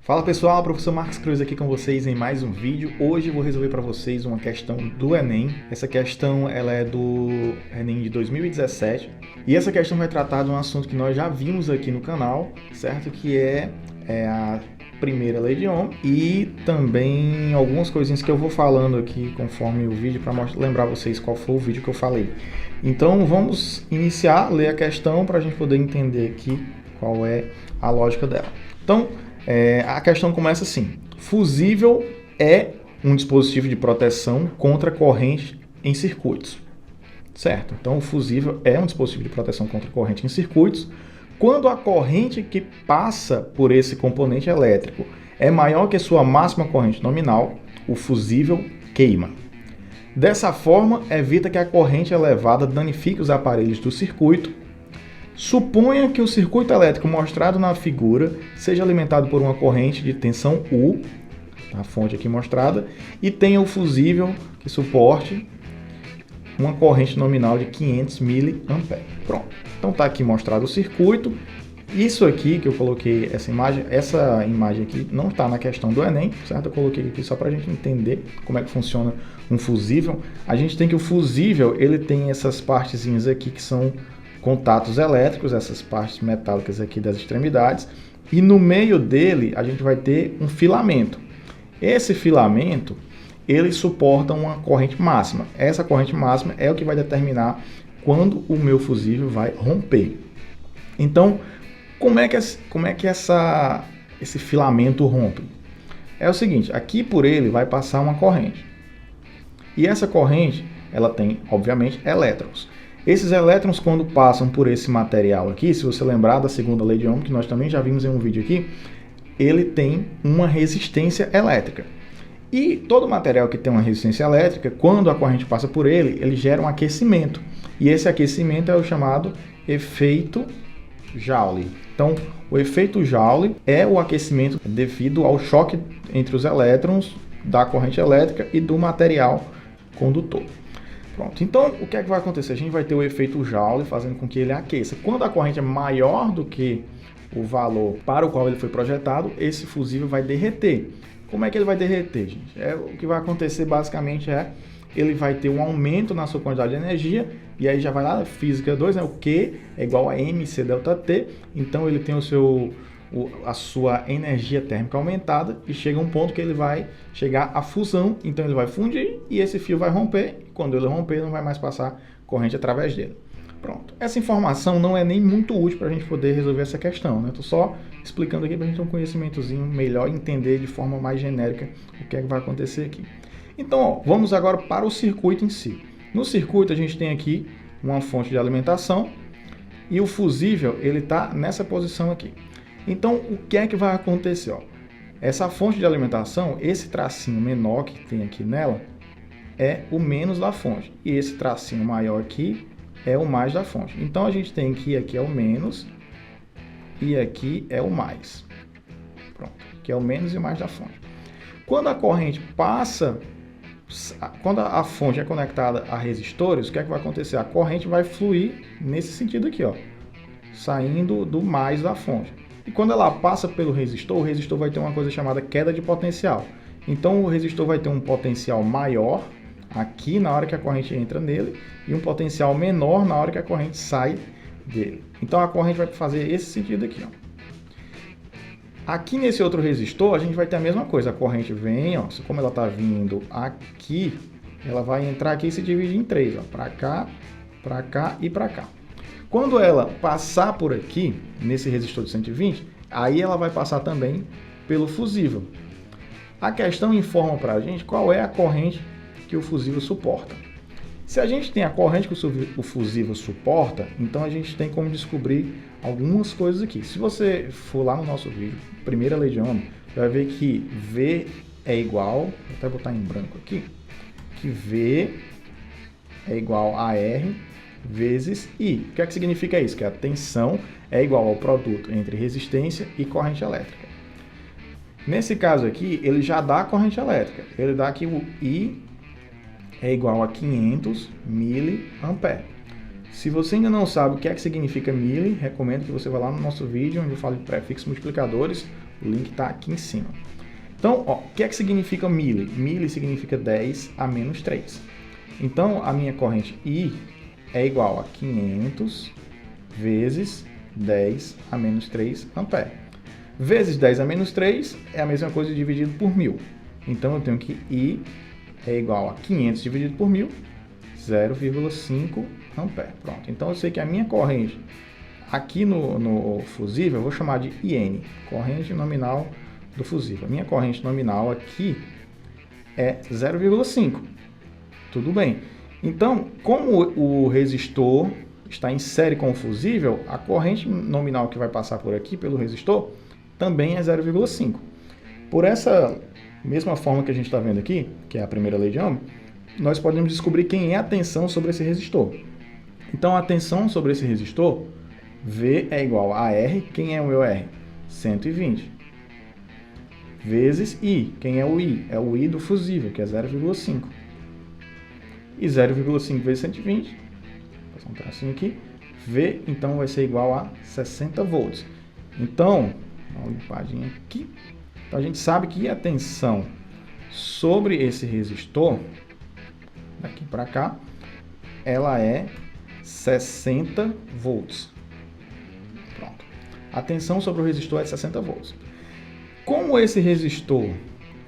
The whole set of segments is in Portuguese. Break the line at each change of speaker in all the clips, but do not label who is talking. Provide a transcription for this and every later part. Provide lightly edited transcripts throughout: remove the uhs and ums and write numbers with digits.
Fala pessoal, professor Marcos Cruz aqui com vocês em mais um vídeo. Hoje eu vou resolver para vocês uma questão do Enem. Essa questão ela é do Enem de 2017 e essa questão vai tratar de um assunto que nós já vimos aqui no canal, certo? Que é a primeira lei de Ohm e também algumas coisinhas que eu vou falando aqui conforme o vídeo para lembrar vocês qual foi o vídeo que eu falei. Então vamos iniciar, ler a questão para a gente poder entender aqui qual é a lógica dela. Então, a questão começa assim: fusível é um dispositivo de proteção contra corrente em circuitos, certo? Então, o fusível é um dispositivo de proteção contra corrente em circuitos quando a corrente que passa por esse componente elétrico é maior que sua máxima corrente nominal, o fusível queima. Dessa forma, evita que a corrente elevada danifique os aparelhos do circuito. Suponha que o circuito elétrico mostrado na figura seja alimentado por uma corrente de tensão U, a fonte aqui mostrada, e tenha o fusível que suporte uma corrente nominal de 500 mA. Pronto. Então está aqui mostrado o circuito. Isso aqui que eu coloquei, essa imagem aqui não está na questão do Enem, certo? Eu coloquei aqui só para a gente entender como é que funciona um fusível. A gente tem que o fusível, ele tem essas partezinhas aqui que são contatos elétricos, essas partes metálicas aqui das extremidades, e no meio dele a gente vai ter um filamento. Esse filamento, ele suporta uma corrente máxima. Essa corrente máxima é o que vai determinar quando o meu fusível vai romper. Então, como é que esse filamento rompe? É o seguinte, aqui por ele vai passar uma corrente. E essa corrente, ela tem, obviamente, elétrons. Esses elétrons, quando passam por esse material aqui, se você lembrar da segunda lei de Ohm, que nós também já vimos em um vídeo aqui, ele tem uma resistência elétrica. E todo material que tem uma resistência elétrica, quando a corrente passa por ele, ele gera um aquecimento. E esse aquecimento é o chamado efeito Joule. Então, o efeito Joule é o aquecimento devido ao choque entre os elétrons da corrente elétrica e do material condutor. Pronto, então o que é que vai acontecer? A gente vai ter o efeito Joule fazendo com que ele aqueça. Quando a corrente é maior do que o valor para o qual ele foi projetado, esse fusível vai derreter. Como é que ele vai derreter, gente? O que vai acontecer basicamente ele vai ter um aumento na sua quantidade de energia, e aí já vai lá na física 2, né? O Q é igual a mc ΔT, então ele tem a sua energia térmica aumentada e chega um ponto que ele vai chegar à fusão, então ele vai fundir e esse fio vai romper, e quando ele romper não vai mais passar corrente através dele. Pronto. Essa informação não é nem muito útil para a gente poder resolver essa questão, né? Estou só explicando aqui para a gente ter um conhecimentozinho melhor, entender de forma mais genérica o que é que vai acontecer aqui. Então, ó, vamos agora para o circuito em si. No circuito a gente tem aqui uma fonte de alimentação e o fusível ele está nessa posição aqui. Então, o que é que vai acontecer? Ó? Essa fonte de alimentação, esse tracinho menor que tem aqui nela, é o menos da fonte. E esse tracinho maior aqui é o mais da fonte. Então, a gente tem que aqui é o menos e aqui é o mais. Pronto, que é o menos e o mais da fonte. Quando a corrente passa, quando a fonte é conectada a resistores, o que é que vai acontecer? A corrente vai fluir nesse sentido aqui, ó, saindo do mais da fonte. E quando ela passa pelo resistor, o resistor vai ter uma coisa chamada queda de potencial. Então o resistor vai ter um potencial maior aqui na hora que a corrente entra nele e um potencial menor na hora que a corrente sai dele. Então a corrente vai fazer esse sentido aqui, ó. Aqui nesse outro resistor a gente vai ter a mesma coisa. A corrente vem, ó, como ela está vindo aqui, ela vai entrar aqui e se dividir em três, para cá e para cá. Quando ela passar por aqui, nesse resistor de 120, aí ela vai passar também pelo fusível. A questão informa para a gente qual é a corrente que o fusível suporta. Se a gente tem a corrente que o fusível suporta, então a gente tem como descobrir algumas coisas aqui. Se você for lá no nosso vídeo, primeira lei de Ohm, vai ver que V é igual, vou até botar em branco aqui, que V é igual a R vezes I. O que é que significa isso? Que a tensão é igual ao produto entre resistência e corrente elétrica. Nesse caso aqui, ele já dá a corrente elétrica. Ele dá que o I é igual a 500 mA. Se você ainda não sabe o que é que significa mili, recomendo que você vá lá no nosso vídeo, onde eu falo de prefixos multiplicadores. O link está aqui em cima. Então, ó, o que é que significa mili? Mili significa 10 a menos 3. Então, a minha corrente I é igual a 500 vezes 10 a menos 3 ampere. Vezes 10 a menos 3 é a mesma coisa dividido por 1000. Então, eu tenho que I é igual a 500 dividido por 1000, 0,5 ampere. Pronto. Então, eu sei que a minha corrente aqui no fusível, eu vou chamar de IN, corrente nominal do fusível. A minha corrente nominal aqui é 0,5. Tudo bem. Então, como o resistor está em série com o fusível, a corrente nominal que vai passar por aqui, pelo resistor, também é 0,5. Por essa mesma forma que a gente está vendo aqui, que é a primeira lei de Ohm, nós podemos descobrir quem é a tensão sobre esse resistor. Então, a tensão sobre esse resistor, V é igual a R. Quem é o meu R? 120. Vezes I. Quem é o I? É o I do fusível, que é 0,5. E 0,5 vezes 120, vou passar um tracinho aqui, V, então, vai ser igual a 60 volts. Então, dá uma limpadinha aqui. Então, a gente sabe que a tensão sobre esse resistor, daqui para cá, ela é 60 volts. Pronto. A tensão sobre o resistor é 60 volts. Como esse resistor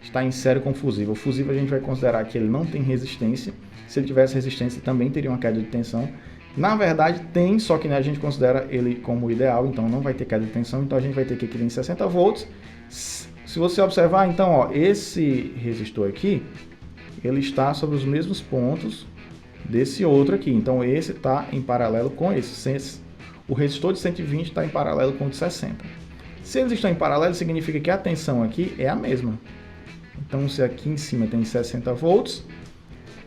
está em série com o fusível, o fusível a gente vai considerar que ele não tem resistência. Se ele tivesse resistência, também teria uma queda de tensão. Na verdade, tem, só que a gente considera ele como ideal, então não vai ter queda de tensão. Então, a gente vai ter que equilibrar em 60 volts. Se você observar, então, ó, esse resistor aqui, ele está sobre os mesmos pontos desse outro aqui. Então, esse está em paralelo com esse. O resistor de 120 está em paralelo com o de 60. Se eles estão em paralelo, significa que a tensão aqui é a mesma. Então, se aqui em cima tem 60 volts,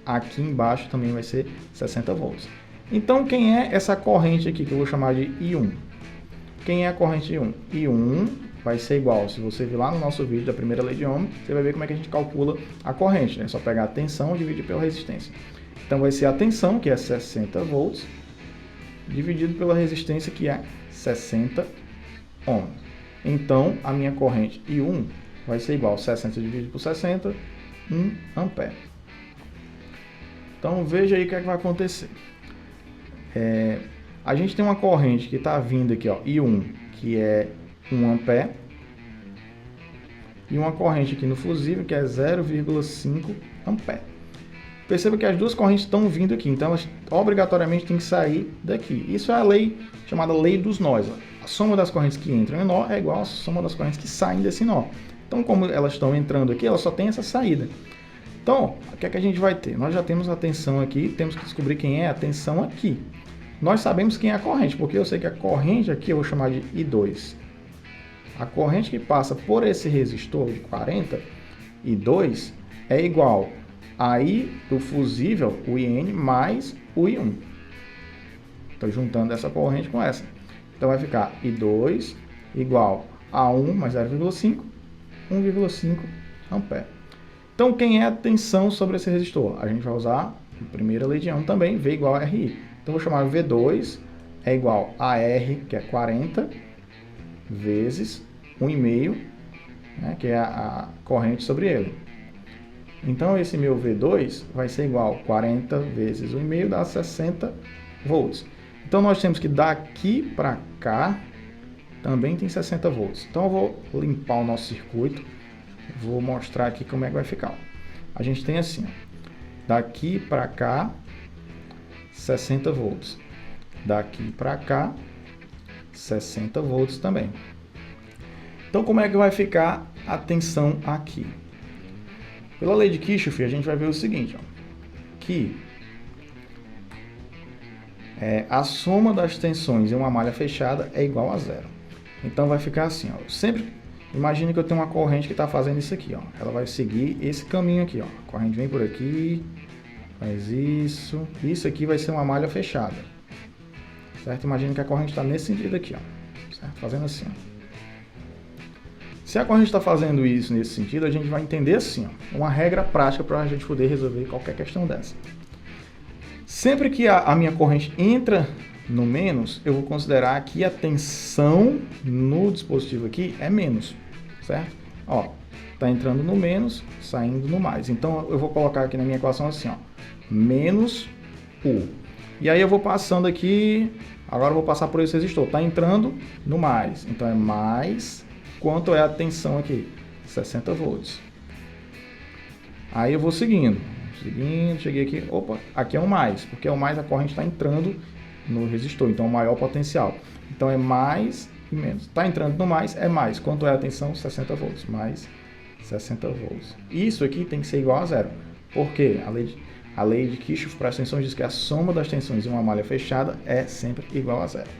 aqui embaixo também vai ser 60 volts. Então, quem é essa corrente aqui que eu vou chamar de I1? Quem é a corrente I1? I1 vai ser igual, se você vir lá no nosso vídeo da primeira lei de Ohm, você vai ver como é que a gente calcula a corrente. É só pegar a tensão e dividir pela resistência. Então, vai ser a tensão, que é 60 volts, dividido pela resistência, que é 60 ohms. Então, a minha corrente I1 vai ser igual a 60 dividido por 60, 1 ampere. Então, veja aí o que é que vai acontecer. A gente tem uma corrente que está vindo aqui, ó, I1, que é 1 ampere, e uma corrente aqui no fusível, que é 0,5 ampere. Perceba que as duas correntes estão vindo aqui, então elas obrigatoriamente têm que sair daqui. Isso é a lei chamada lei dos nós. A soma das correntes que entram em nó é igual à soma das correntes que saem desse nó. Então, como elas estão entrando aqui, elas só têm essa saída. Então, o que é que a gente vai ter? Nós já temos a tensão aqui, temos que descobrir quem é a tensão aqui. Nós sabemos quem é a corrente, porque eu sei que a corrente aqui eu vou chamar de I2. A corrente que passa por esse resistor de 40, I2, é igual a I do fusível, o IN, mais o I1. Estou juntando essa corrente com essa. Então, vai ficar I2 igual a 1 mais 0,5, 1,5 ampere. Então, quem é a tensão sobre esse resistor? A gente vai usar a primeira lei de Ohm também, V igual a RI. Então, vou chamar V2 é igual a R, que é 40, vezes 1,5, né, que é a corrente sobre ele. Então, esse meu V2 vai ser igual a 40 vezes 1,5, dá 60 volts. Então, nós temos que daqui para cá também tem 60 volts. Então, eu vou limpar o nosso circuito. Vou mostrar aqui como é que vai ficar. A gente tem assim, ó, daqui para cá, 60 volts. Daqui para cá, 60 volts também. Então, como é que vai ficar a tensão aqui? Pela lei de Kirchhoff, a gente vai ver o seguinte, ó, que a soma das tensões em uma malha fechada é igual a zero. Então, vai ficar assim, ó, sempre... Imagine que eu tenho uma corrente que está fazendo isso aqui, ó. Ela vai seguir esse caminho aqui, ó. A corrente vem por aqui, faz isso. Isso aqui vai ser uma malha fechada, certo? Imagine que a corrente está nesse sentido aqui, ó, certo? Fazendo assim, ó. Se a corrente está fazendo isso nesse sentido, a gente vai entender assim, ó, uma regra prática para a gente poder resolver qualquer questão dessa. Sempre que a minha corrente entra no menos, eu vou considerar que a tensão no dispositivo aqui é menos, certo? Ó, tá entrando no menos, saindo no mais. Então eu vou colocar aqui na minha equação assim, ó, menos U. E aí eu vou passando aqui, agora eu vou passar por esse resistor, tá entrando no mais. Então é mais, quanto é a tensão aqui? 60 volts. Aí eu vou seguindo, cheguei aqui, opa, aqui é um mais, porque é o mais, a corrente está entrando no resistor, então o maior potencial. Então é mais e menos. Está entrando no mais, é mais. Quanto é a tensão? 60 volts, mais 60 volts. Isso aqui tem que ser igual a zero. Por quê? A lei de Kirchhoff para as tensões diz que a soma das tensões em uma malha fechada é sempre igual a zero.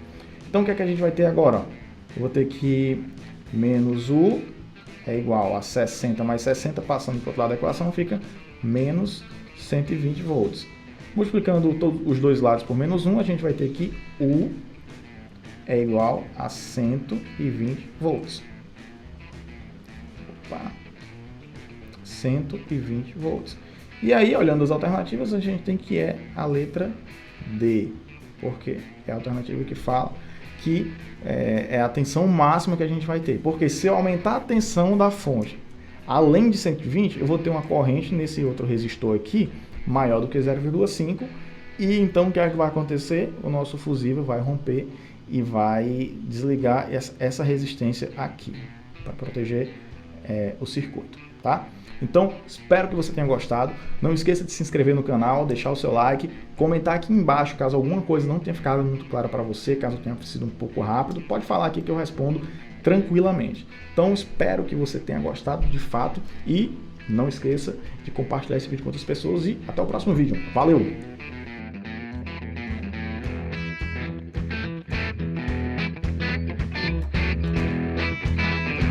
Então o que é que a gente vai ter agora? Eu vou ter que menos U é igual a 60 mais 60, passando para o outro lado da equação, fica menos 120 volts. Multiplicando os dois lados por menos 1, a gente vai ter que U é igual a 120 volts. Opa. 120 volts. E aí, olhando as alternativas, a gente tem que é a letra D. Por quê? É a alternativa que fala que é a tensão máxima que a gente vai ter. Porque se eu aumentar a tensão da fonte além de 120, eu vou ter uma corrente nesse outro resistor aqui maior do que 0,5. E então o que é que vai acontecer? O nosso fusível vai romper e vai desligar essa resistência aqui para proteger o circuito, tá? Então, espero que você tenha gostado. Não esqueça de se inscrever no canal, deixar o seu like, comentar aqui embaixo caso alguma coisa não tenha ficado muito clara para você, caso tenha sido um pouco rápido, pode falar aqui que eu respondo tranquilamente. Então, espero que você tenha gostado de fato e não esqueça de compartilhar esse vídeo com outras pessoas e até o próximo vídeo. Valeu!